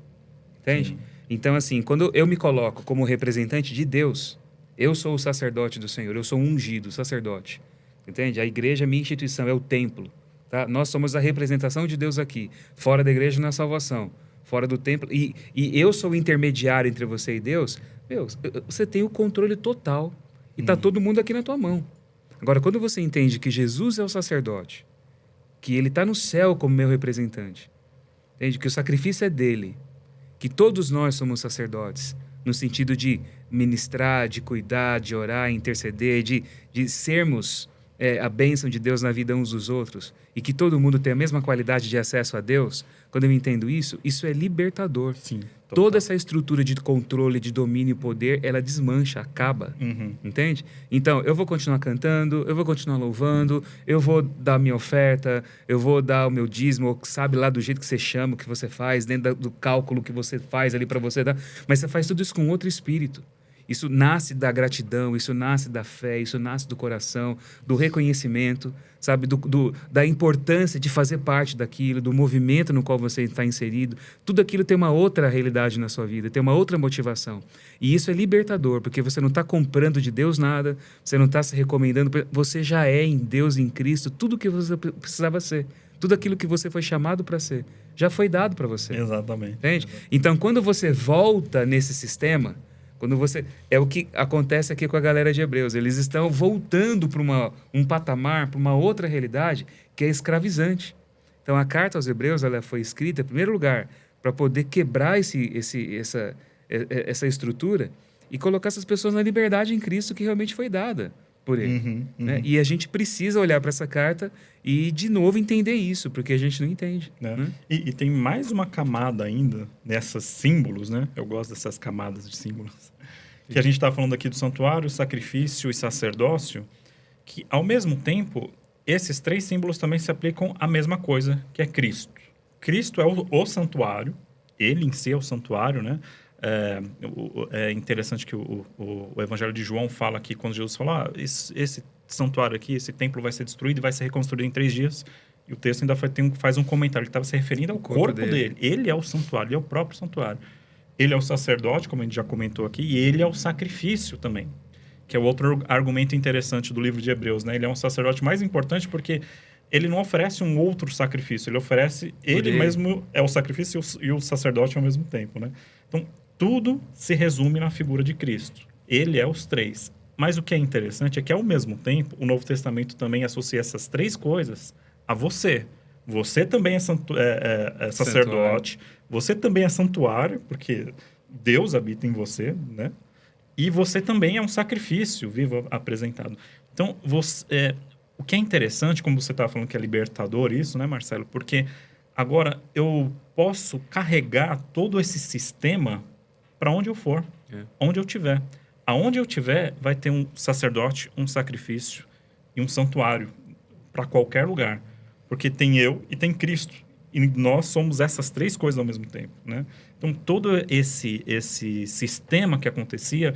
entende? Sim. Então, assim, quando eu me coloco como representante de Deus, eu sou o sacerdote do Senhor, eu sou um ungido, sacerdote, entende? A igreja é minha instituição, é o templo, tá? Nós somos a representação de Deus aqui, fora da igreja na salvação, fora do templo, e eu sou o intermediário entre você e Deus. Meu, você tem o controle total e está todo mundo aqui na tua mão. Agora, quando você entende que Jesus é o sacerdote, que ele está no céu como meu representante, entende? Que o sacrifício é dele, que todos nós somos sacerdotes, no sentido de ministrar, de cuidar, de orar, interceder, de sermos a bênção de Deus na vida uns dos outros, e que todo mundo tem a mesma qualidade de acesso a Deus. Quando eu entendo isso, isso é libertador. Sim, toda essa estrutura de controle, de domínio e poder, ela desmancha, acaba, entende? Então, eu vou continuar cantando, eu vou continuar louvando, eu vou dar minha oferta, eu vou dar o meu dízimo, sabe lá do jeito que você chama, o que você faz, dentro do cálculo que você faz ali para você dar, mas você faz tudo isso com outro espírito. Isso nasce da gratidão, isso nasce da fé, isso nasce do coração, do reconhecimento, sabe? Da importância de fazer parte daquilo, do movimento no qual você está inserido. Tudo aquilo tem uma outra realidade na sua vida, tem uma outra motivação. E isso é libertador, porque você não está comprando de Deus nada, você não está se recomendando, você já é em Deus, em Cristo, tudo o que você precisava ser. Tudo aquilo que você foi chamado para ser, já foi dado para você. Exatamente. Entende? Então, quando você volta nesse sistema... É o que acontece aqui com a galera de Hebreus. Eles estão voltando para um patamar, para uma outra realidade que é escravizante. Então, a carta aos Hebreus ela foi escrita, em primeiro lugar, para poder quebrar essa estrutura e colocar essas pessoas na liberdade em Cristo que realmente foi dada por Ele. Né? E a gente precisa olhar para essa carta e, de novo, entender isso, porque a gente não entende. Né? E tem mais uma camada ainda nessas símbolos, né? Eu gosto dessas camadas de símbolos. Que a gente está falando aqui do santuário, sacrifício e sacerdócio, que, ao mesmo tempo, esses três símbolos também se aplicam à mesma coisa, que é Cristo. Cristo é o santuário, ele em si é o santuário, né? É interessante que o Evangelho de João fala aqui, quando Jesus fala, esse santuário aqui, esse templo vai ser destruído e vai ser reconstruído em 3 dias. E o texto ainda faz um comentário, ele estava se referindo ao corpo dele. Ele é o santuário, ele é o próprio santuário. Ele é o sacerdote, como a gente já comentou aqui, e ele é o sacrifício também, que é o outro argumento interessante do livro de Hebreus, né? Ele é um sacerdote mais importante porque ele não oferece um outro sacrifício, ele oferece... Ele mesmo é o sacrifício e o sacerdote ao mesmo tempo, né? Então, tudo se resume na figura de Cristo. Ele é os três. Mas o que é interessante é que, ao mesmo tempo, o Novo Testamento também associa essas três coisas a você. Você também é sacerdote, você também é santuário, porque Deus habita em você, né? E você também é um sacrifício vivo apresentado. Então, o que é interessante, como você estava falando que é libertador isso, né, Marcelo? Porque agora eu posso carregar todo esse sistema para onde eu for, onde eu estiver. Aonde eu estiver, vai ter um sacerdote, um sacrifício e um santuário para qualquer lugar. Porque tem eu e tem Cristo. E nós somos essas três coisas ao mesmo tempo, né? Então, todo esse sistema que acontecia...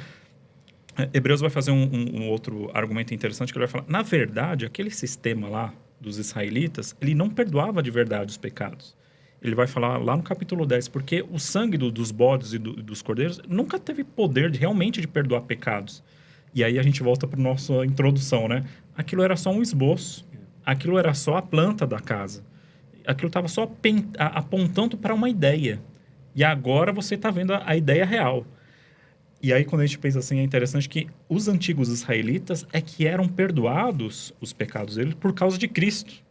Hebreus vai fazer um outro argumento interessante, que ele vai falar, na verdade, aquele sistema lá dos israelitas, ele não perdoava de verdade os pecados. Ele vai falar lá no capítulo 10, porque o sangue dos bodes e dos cordeiros nunca teve poder realmente de perdoar pecados. E aí a gente volta para a nossa introdução, né? Aquilo era só um esboço, aquilo era só a planta da casa. Aquilo estava só apontando para uma ideia. E agora você está vendo a ideia real. E aí, quando a gente pensa assim, é interessante que os antigos israelitas é que eram perdoados os pecados deles por causa de Cristo.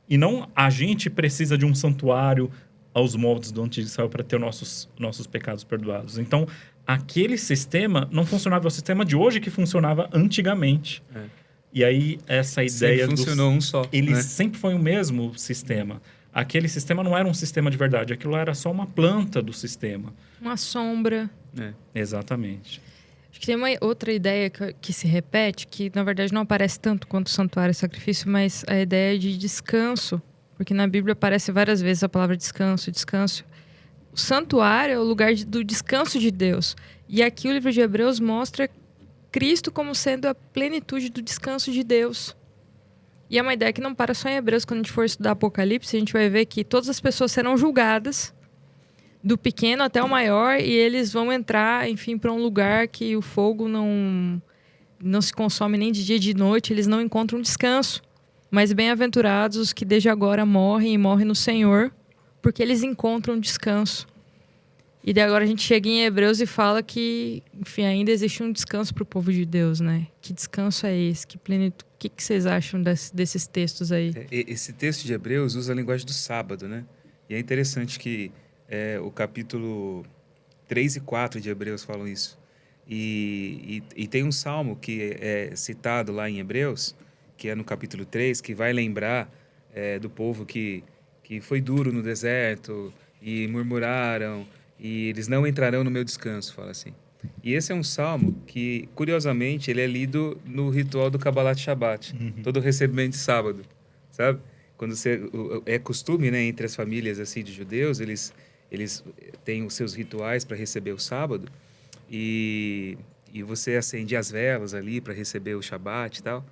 E não a gente precisa de um santuário aos moldes do antigo Israel para ter nossos pecados perdoados. Então, aquele sistema não funcionava. É o sistema de hoje que funcionava antigamente. E aí, essa ideia... Sempre funcionou um só. Ele né? sempre foi o mesmo sistema. Aquele sistema não era um sistema de verdade. Aquilo era só uma planta do sistema. Uma sombra. Exatamente. Acho que tem uma outra ideia que se repete, que na verdade não aparece tanto quanto santuário e sacrifício, mas a ideia de descanso. Porque na Bíblia aparece várias vezes a palavra descanso, descanso. O santuário é o lugar do descanso de Deus. E aqui o livro de Hebreus mostra Cristo como sendo a plenitude do descanso de Deus. E é uma ideia que não para só em Hebreus. Quando a gente for estudar Apocalipse, a gente vai ver que todas as pessoas serão julgadas, do pequeno até o maior, e eles vão entrar, enfim, para um lugar que o fogo não se consome nem de dia e de noite, eles não encontram descanso. Mas bem-aventurados os que desde agora morrem e morrem no Senhor, porque eles encontram descanso. E daí agora a gente chega em Hebreus e fala que, enfim, ainda existe um descanso para o povo de Deus, né? Que descanso é esse? Que plenitude? O que vocês acham desses textos aí? Esse texto de Hebreus usa a linguagem do sábado, né? E é interessante que o capítulo 3 e 4 de Hebreus falam isso. E tem um salmo que é citado lá em Hebreus, que é no capítulo 3, que vai lembrar do povo que foi duro no deserto e murmuraram, e eles não entrarão no meu descanso, fala assim. E esse é um salmo que, curiosamente, ele é lido no ritual do Kabbalat Shabbat, todo recebimento de sábado, sabe? Quando é costume, né, entre as famílias assim de judeus, eles têm os seus rituais para receber o sábado, e você acende as velas ali para receber o Shabbat e tal.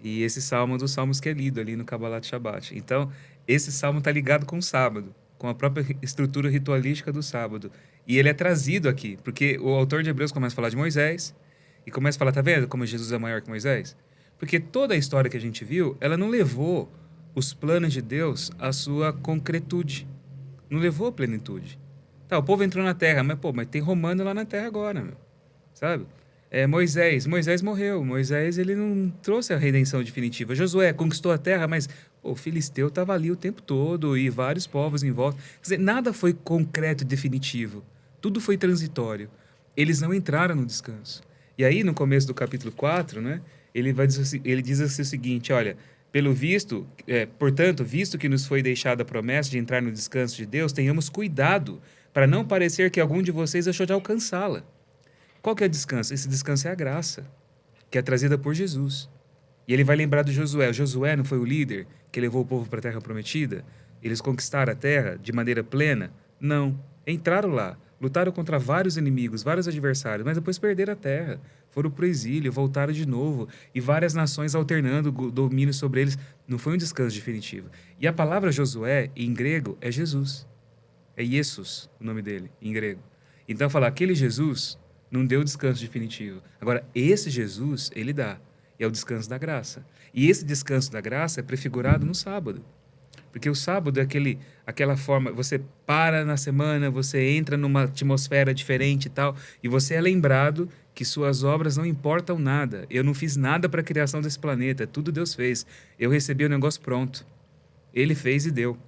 E esse salmo é um dos salmos que é lido ali no Kabbalat Shabbat. Então, esse salmo está ligado com o sábado, com a própria estrutura ritualística do sábado. E ele é trazido aqui, porque o autor de Hebreus começa a falar de Moisés e começa a falar, tá vendo como Jesus é maior que Moisés? Porque toda a história que a gente viu, ela não levou os planos de Deus à sua concretude. Não levou à plenitude. Tá, o povo entrou na terra, mas tem romano lá na terra agora, meu. Sabe? Moisés morreu. Moisés, ele não trouxe a redenção definitiva. Josué conquistou a terra, mas o filisteu estava ali o tempo todo e vários povos em volta. Quer dizer, nada foi concreto e definitivo. Tudo foi transitório. Eles não entraram no descanso. E aí, no começo do capítulo 4, né, ele diz assim o seguinte, olha, portanto, visto que nos foi deixada a promessa de entrar no descanso de Deus, tenhamos cuidado para não parecer que algum de vocês achou de alcançá-la. Qual que é o descanso? Esse descanso é a graça, que é trazida por Jesus. E ele vai lembrar do Josué. O Josué não foi o líder que levou o povo para a terra prometida? Eles conquistaram a terra de maneira plena? Não. Entraram lá, lutaram contra vários inimigos, vários adversários, mas depois perderam a terra. Foram para o exílio, voltaram de novo, e várias nações alternando o domínio sobre eles. Não foi um descanso definitivo. E a palavra Josué, em grego, é Jesus. É Jesus, o nome dele, em grego. Então, falar aquele Jesus não deu descanso definitivo. Agora, esse Jesus, ele dá. E é o descanso da graça. E esse descanso da graça é prefigurado no sábado. Porque o sábado é aquela forma, você para na semana, você entra numa atmosfera diferente e tal, e você é lembrado que suas obras não importam nada. Eu não fiz nada para a criação desse planeta, tudo Deus fez. Eu recebi o negócio pronto. Ele fez e deu.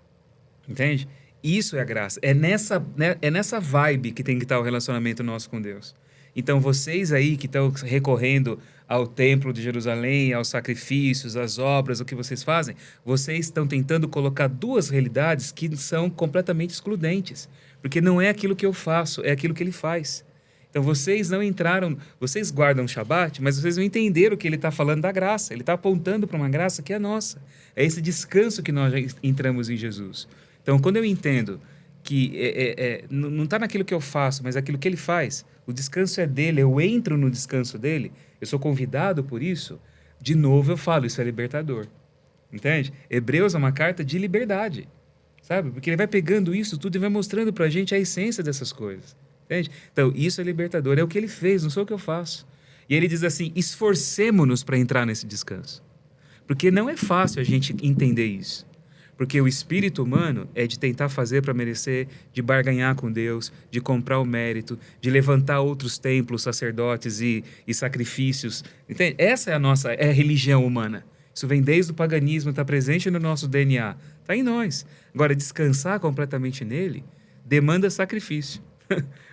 Entende? Isso é a graça. É nessa vibe que tem que estar o relacionamento nosso com Deus. Então, vocês aí que estão recorrendo ao templo de Jerusalém, aos sacrifícios, às obras, o que vocês fazem, vocês estão tentando colocar duas realidades que são completamente excludentes. Porque não é aquilo que eu faço, é aquilo que ele faz. Então, vocês não entraram, vocês guardam o Shabat, mas vocês não entenderam que ele está falando da graça. Ele está apontando para uma graça que é nossa. É esse descanso que nós já entramos em Jesus. Então, quando eu entendo que não está naquilo que eu faço, mas aquilo que ele faz, o descanso é dele, eu entro no descanso dele, eu sou convidado por isso, de novo eu falo, isso é libertador. Entende? Hebreus é uma carta de liberdade, sabe? Porque ele vai pegando isso tudo e vai mostrando para a gente a essência dessas coisas. Entende? Então, isso é libertador, é o que ele fez, não sou o que eu faço. E ele diz assim, esforcemo-nos para entrar nesse descanso. Porque não é fácil a gente entender isso. Porque o espírito humano é de tentar fazer para merecer, de barganhar com Deus, de comprar o mérito, de levantar outros templos, sacerdotes e sacrifícios. Entende? Essa é a religião humana. Isso vem desde o paganismo, está presente no nosso DNA. Está em nós. Agora, descansar completamente nele demanda sacrifício.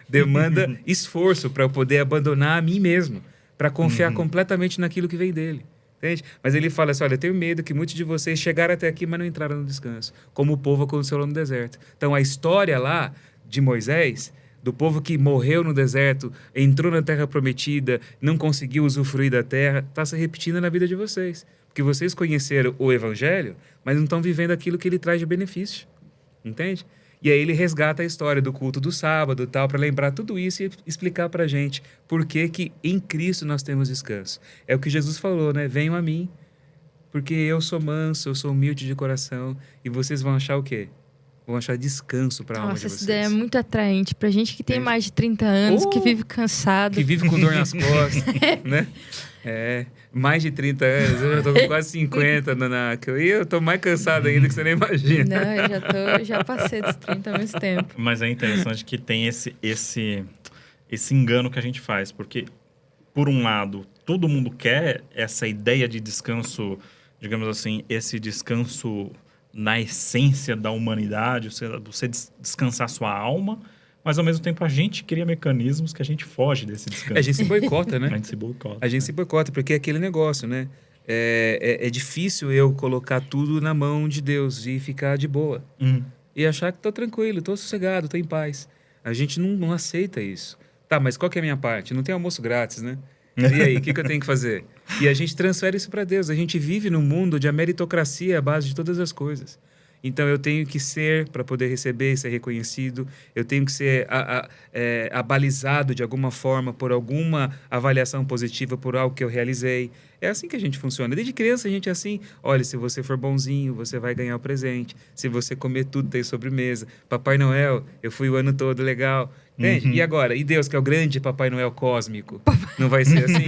Demanda esforço para eu poder abandonar a mim mesmo, para confiar completamente naquilo que vem dele. Entende? Mas ele fala assim, olha, eu tenho medo que muitos de vocês chegaram até aqui, mas não entraram no descanso, como o povo aconteceu lá no deserto. Então, a história lá de Moisés, do povo que morreu no deserto, entrou na terra prometida, não conseguiu usufruir da terra, está se repetindo na vida de vocês. Porque vocês conheceram o evangelho, mas não estão vivendo aquilo que ele traz de benefício. Entende? E aí ele resgata a história do culto do sábado e tal, para lembrar tudo isso e explicar para a gente por que em Cristo nós temos descanso. É o que Jesus falou, né? Venham a mim, porque eu sou manso, eu sou humilde de coração, e vocês vão achar o quê? Vão achar descanso para a alma de vocês. Nossa, essa ideia é muito atraente pra gente que tem mais de 30 anos, que vive cansado. Que vive com dor nas costas, né? Mais de 30 anos, eu já tô com quase 50, eu tô mais cansado ainda que você nem imagina. Não, eu já passei dos 30 há muito tempo. Mas é interessante que tem esse engano que a gente faz, porque, por um lado, todo mundo quer essa ideia de descanso, digamos assim, esse descanso na essência da humanidade, você descansar sua alma, mas ao mesmo tempo a gente cria mecanismos que a gente foge desse descanso. A gente se boicota, né? A gente se boicota. A gente se boicota, porque é aquele negócio, né? É difícil eu colocar tudo na mão de Deus e ficar de boa. E achar que tô tranquilo, tô sossegado, tô em paz. A gente não aceita isso. Tá, mas qual que é a minha parte? Não tem almoço grátis, né? E aí, o que eu tenho que fazer? E a gente transfere isso para Deus. A gente vive num mundo de a meritocracia à base de todas as coisas. Então, eu tenho que ser, para poder receber e ser reconhecido, eu tenho que ser abalizado de alguma forma por alguma avaliação positiva por algo que eu realizei. É assim que a gente funciona. Desde criança, a gente é assim. Olha, se você for bonzinho, você vai ganhar o presente. Se você comer tudo, tem sobremesa. Papai Noel, eu fui o ano todo legal. Entende? E agora? E Deus, que é o grande Papai Noel cósmico? Não vai ser assim?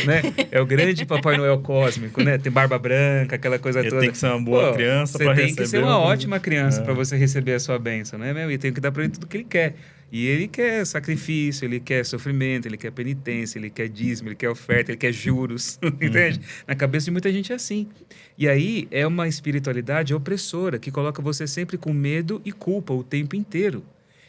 Né? É o grande Papai Noel cósmico, né? Tem barba branca, aquela coisa toda. Tem que ser uma boa criança para receber. Você tem que ser uma ótima criança para você receber a sua bênção, né, meu? E tem que dar para ele tudo que ele quer. E ele quer sacrifício, ele quer sofrimento, ele quer penitência, ele quer dízimo, ele quer oferta, ele quer juros, entende? Na cabeça de muita gente é assim. E aí é uma espiritualidade opressora que coloca você sempre com medo e culpa o tempo inteiro.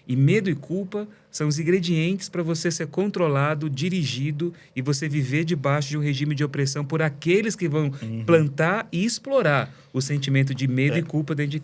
E medo e culpa são os ingredientes para você ser controlado, dirigido e você viver debaixo de um regime de opressão por aqueles que vão plantar e explorar o sentimento de medo e culpa dentro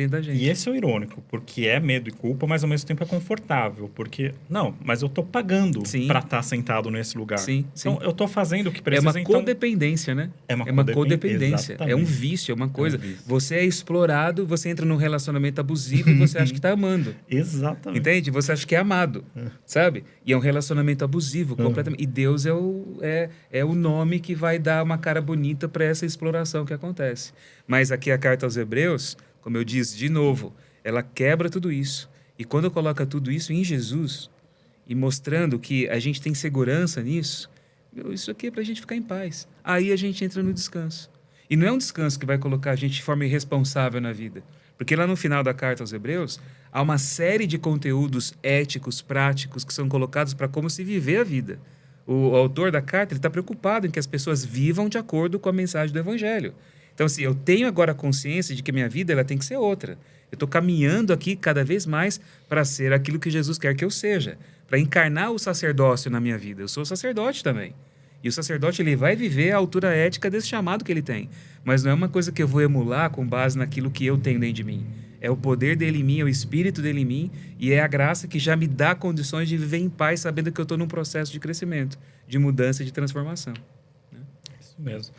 da gente. E esse é o irônico, porque é medo e culpa, mas ao mesmo tempo é confortável. Porque, não, mas eu tô pagando para estar sentado nesse lugar. Sim, então, eu tô fazendo o que precisa. É uma codependência, né? É uma codependência. Exatamente. É um vício, é uma coisa. Você é explorado, você entra num relacionamento abusivo e você acha que tá amando. Exatamente. Entende? Você acha que é amado, sabe? E é um relacionamento abusivo, completamente. E Deus é o nome que vai dar uma cara bonita para essa exploração que acontece. Mas aqui a carta aos Hebreus, como eu disse de novo, ela quebra tudo isso. E quando coloca tudo isso em Jesus e mostrando que a gente tem segurança nisso, isso aqui é para a gente ficar em paz. Aí a gente entra no descanso. E não é um descanso que vai colocar a gente de forma irresponsável na vida. Porque lá no final da carta aos Hebreus, há uma série de conteúdos éticos, práticos, que são colocados para como se viver a vida. O autor da carta está preocupado em que as pessoas vivam de acordo com a mensagem do Evangelho. Então, assim, eu tenho agora a consciência de que a minha vida ela tem que ser outra. Eu estou caminhando aqui cada vez mais para ser aquilo que Jesus quer que eu seja, para encarnar o sacerdócio na minha vida. Eu sou sacerdote também. E o sacerdote ele vai viver a altura ética desse chamado que ele tem. Mas não é uma coisa que eu vou emular com base naquilo que eu tenho dentro de mim. É o poder dele em mim, é o espírito dele em mim, e é a graça que já me dá condições de viver em paz, sabendo que eu estou num processo de crescimento, de mudança, de transformação. Isso mesmo.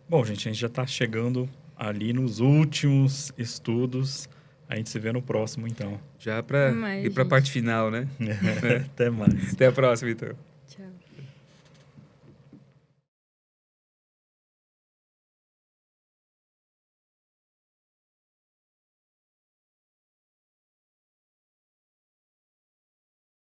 Bom, gente, a gente já está chegando ali nos últimos estudos. A gente se vê no próximo, então. Já para ir para a parte final, né? Até mais. Até a próxima, então.